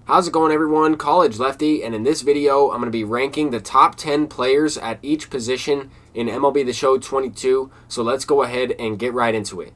How's it going, everyone? College Lefty, and in this video I'm going to be ranking the top 10 players at each position in MLB The Show 22, so let's go ahead and get right into it.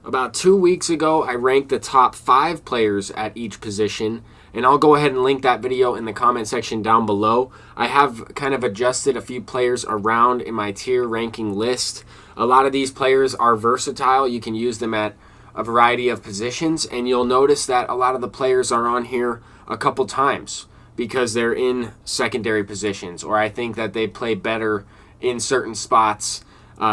About 2 weeks ago I ranked the top 5 players at each position, and I'll go ahead and link that video in the comment section down below. I have kind of adjusted a few players around in my tier ranking list. A lot of these players are versatile. You can use them at a variety of positions, and you'll notice that a lot of the players are on here a couple times because they're in secondary positions, or I think that they play better in certain spots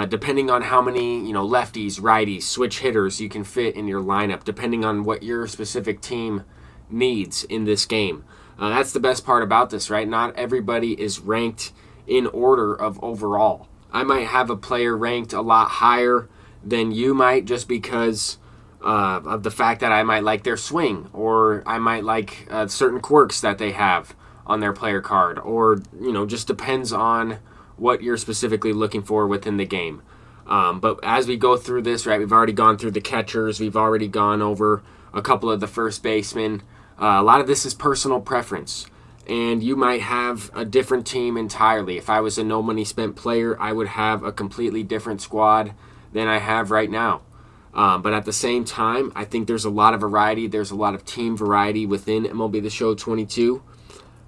depending on how many lefties, righties, switch hitters you can fit in your lineup, depending on what your specific team needs in this game. That's the best part about this, right? Not everybody is ranked in order of overall. I might have a player ranked a lot higher than you might just because of the fact that I might like their swing, or I might like certain quirks that they have on their player card, or just depends on what you're specifically looking for within the game. But as we go through this, right, we've already gone through the catchers, we've already gone over a couple of the first basemen. A lot of this is personal preference, and you might have a different team entirely. If I was a no money spent player, I would have a completely different squad than I have right now. But at the same time, I think there's a lot of variety. There's a lot of team variety within MLB The Show 22.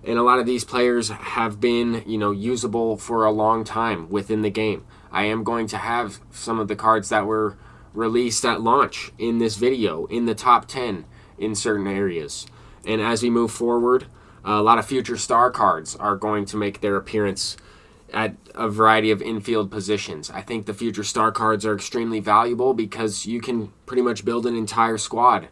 And a lot of these players have been, usable for a long time within the game. I am going to have some of the cards that were released at launch in this video, in the top 10 in certain areas. And as we move forward, a lot of future star cards are going to make their appearance at a variety of infield positions. I think the future star cards are extremely valuable because you can pretty much build an entire squad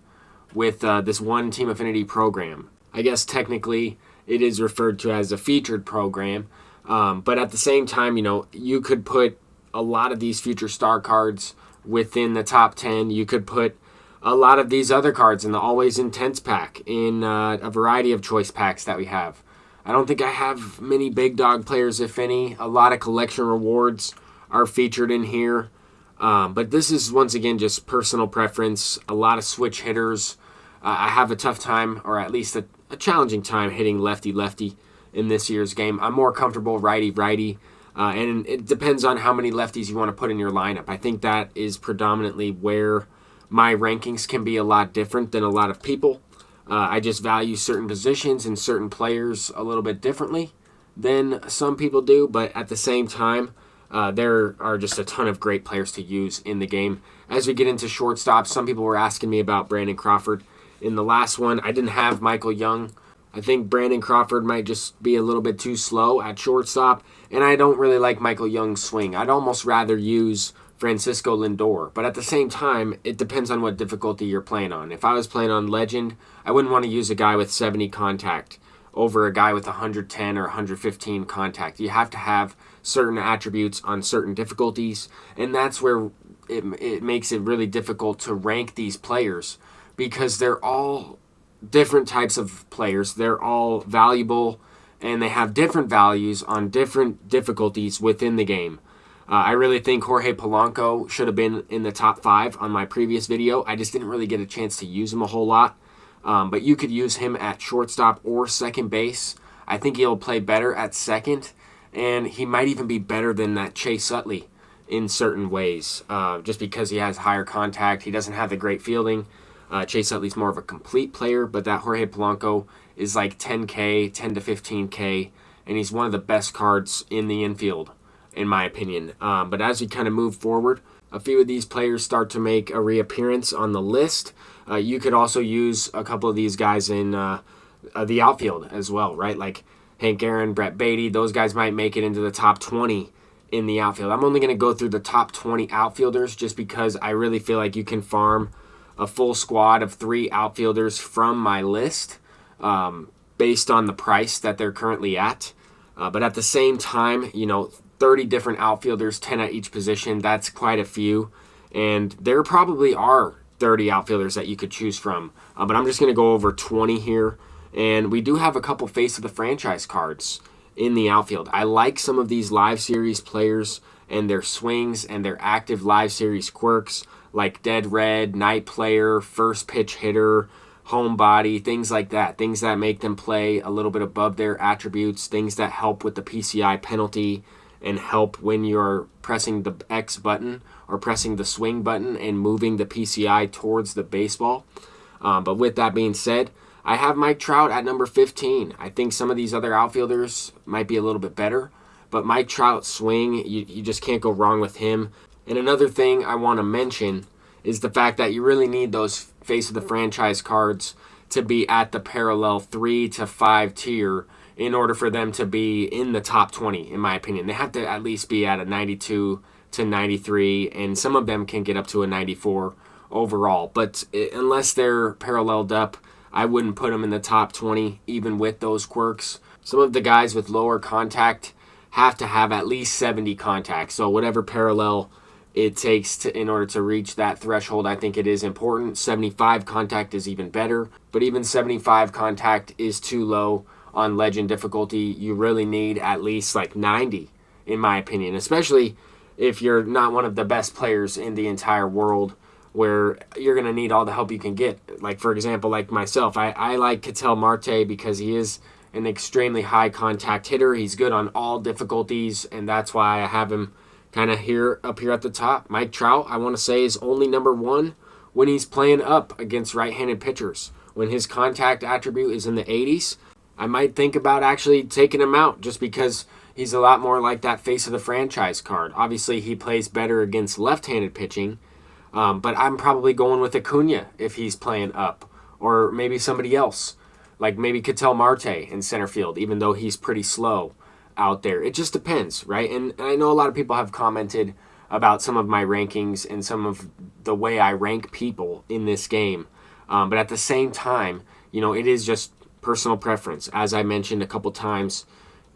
with this one Team Affinity program. I guess technically it is referred to as a featured program, but at the same time, you could put a lot of these future star cards within the top 10. You could put a lot of these other cards in the Always Intense pack, in a variety of choice packs that we have. I don't think I have many big dog players, if any. A lot of collection rewards are featured in here. But this is, once again, just personal preference. A lot of switch hitters. I have a tough time, or at least a challenging time, hitting lefty-lefty in this year's game. I'm more comfortable righty-righty. And it depends on how many lefties you want to put in your lineup. I think that is predominantly where my rankings can be a lot different than a lot of people. I just value certain positions and certain players a little bit differently than some people do, but at the same time, there are just a ton of great players to use in the game. As we get into shortstops, some people were asking me about Brandon Crawford. In the last one, I didn't have Michael Young. I think Brandon Crawford might just be a little bit too slow at shortstop, and I don't really like Michael Young's swing. I'd almost rather use Francisco Lindor, but at the same time, it depends on what difficulty you're playing on. If I was playing on Legend, I wouldn't want to use a guy with 70 contact over a guy with 110 or 115 contact. You have to have certain attributes on certain difficulties, and that's where it makes it really difficult to rank these players, because they're all different types of players. They're all valuable, and they have different values on different difficulties within the game. I really think Jorge Polanco should have been in the top 5 on my previous video. I just didn't really get a chance to use him a whole lot. But you could use him at shortstop or second base. I think he'll play better at second, and he might even be better than that Chase Utley in certain ways, just because he has higher contact. He doesn't have the great fielding. Chase Utley's more of a complete player, but that Jorge Polanco is like 10K, 10 to 15K, and he's one of the best cards in the infield, in my opinion. But as we kind of move forward, a few of these players start to make a reappearance on the list. You could also use a couple of these guys in the outfield as well, right? Like Hank Aaron, Brett Beatty, those guys might make it into the top 20 in the outfield. I'm only going to go through the top 20 outfielders just because I really feel like you can farm a full squad of 3 outfielders from my list based on the price that they're currently at. But at the same time, 30 different outfielders, 10 at each position, that's quite a few. And there probably are 30 outfielders that you could choose from. But I'm just going to go over 20 here. And we do have a couple face of the franchise cards in the outfield. I like some of these live series players and their swings and their active live series quirks, like Dead Red, Night Player, First Pitch Hitter, home body, things like that. Things that make them play a little bit above their attributes, things that help with the PCI penalty and help when you're pressing the X button or pressing the swing button and moving the PCI towards the baseball. But with that being said, I have Mike Trout at number 15. I think some of these other outfielders might be a little bit better, but Mike Trout's swing, you just can't go wrong with him. And another thing I want to mention is the fact that you really need those face of the franchise cards to be at the parallel 3 to 5 tier in order for them to be in the top 20, in my opinion. They have to at least be at a 92 to 93, and some of them can get up to a 94 overall. But unless they're paralleled up, I wouldn't put them in the top 20, even with those quirks. Some of the guys with lower contact have to have at least 70 contact. So whatever parallel it takes in order to reach that threshold, I think it is important. 75 contact is even better, but even 75 contact is too low on legend difficulty. You really need at least like 90, in my opinion, especially if you're not one of the best players in the entire world, where you're going to need all the help you can get. Like, for example, like myself, I like Ketel Marte because he is an extremely high contact hitter. He's good on all difficulties, and that's why I have him kind of up here at the top. Mike Trout, I want to say, is only number 1 when he's playing up against right-handed pitchers. When his contact attribute is in the 80s, I might think about actually taking him out just because he's a lot more like that face of the franchise card. Obviously, he plays better against left-handed pitching, but I'm probably going with Acuna if he's playing up, or maybe somebody else, like maybe Ketel Marte in center field, even though he's pretty slow out there. It just depends, right? And I know a lot of people have commented about some of my rankings and some of the way I rank people in this game. But at the same time, it is just personal preference. As I mentioned a couple times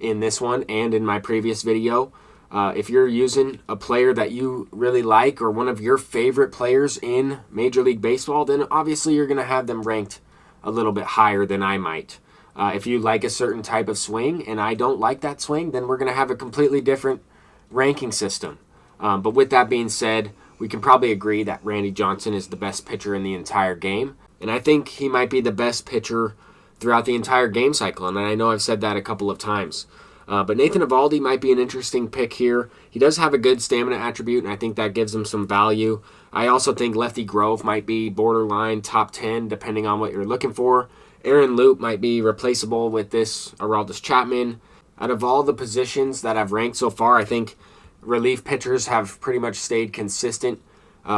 in this one and in my previous video, if you're using a player that you really like or one of your favorite players in Major League Baseball, then obviously you're going to have them ranked a little bit higher than I might. If you like a certain type of swing and I don't like that swing, then we're going to have a completely different ranking system. But with that being said, we can probably agree that Randy Johnson is the best pitcher in the entire game. And I think he might be the best pitcher throughout the entire game cycle. And I know I've said that a couple of times. But Nathan Eovaldi might be an interesting pick here. He does have a good stamina attribute, and I think that gives him some value. I also think Lefty Grove might be borderline top 10, depending on what you're looking for. Aaron Loup might be replaceable with this Aroldis Chapman. Out of all the positions that I've ranked so far, I think relief pitchers have pretty much stayed consistent.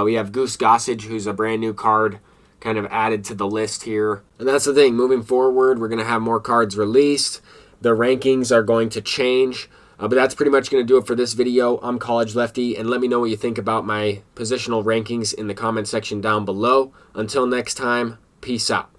We have Goose Gossage, who's a brand new card, kind of added to the list here. And that's the thing. Moving forward, we're going to have more cards released. The rankings are going to change. But that's pretty much going to do it for this video. I'm College Lefty, and let me know what you think about my positional rankings in the comment section down below. Until next time, peace out.